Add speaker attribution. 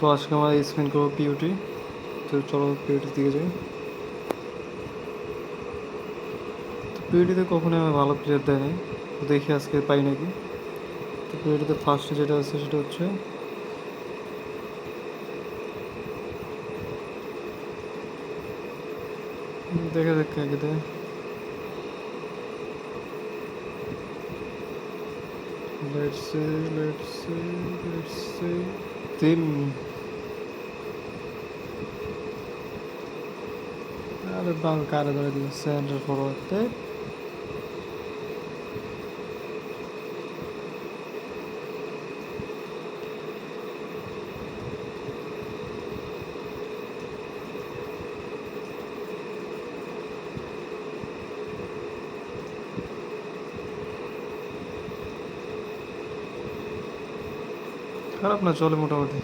Speaker 1: তো আজকে আমরা স্পেন করবো পিউটি। তো চলো পিউটির দিকে যাই। তো পিউটিতে কখনোই আমার ভালো প্লেয়ার দেয় নাই, তো দেখি আজকে পাই নাকি। তো পিউটিতে ফার্স্টে যেটা আছে সেটা হচ্ছে দেখা যাক কাকে দেয়। Let's say let's say let's say তিন। আরে বাল কারে ধরে দিল সেন্টার ফরওয়ার্ড। খারাপ না, চলে মোটামুটি।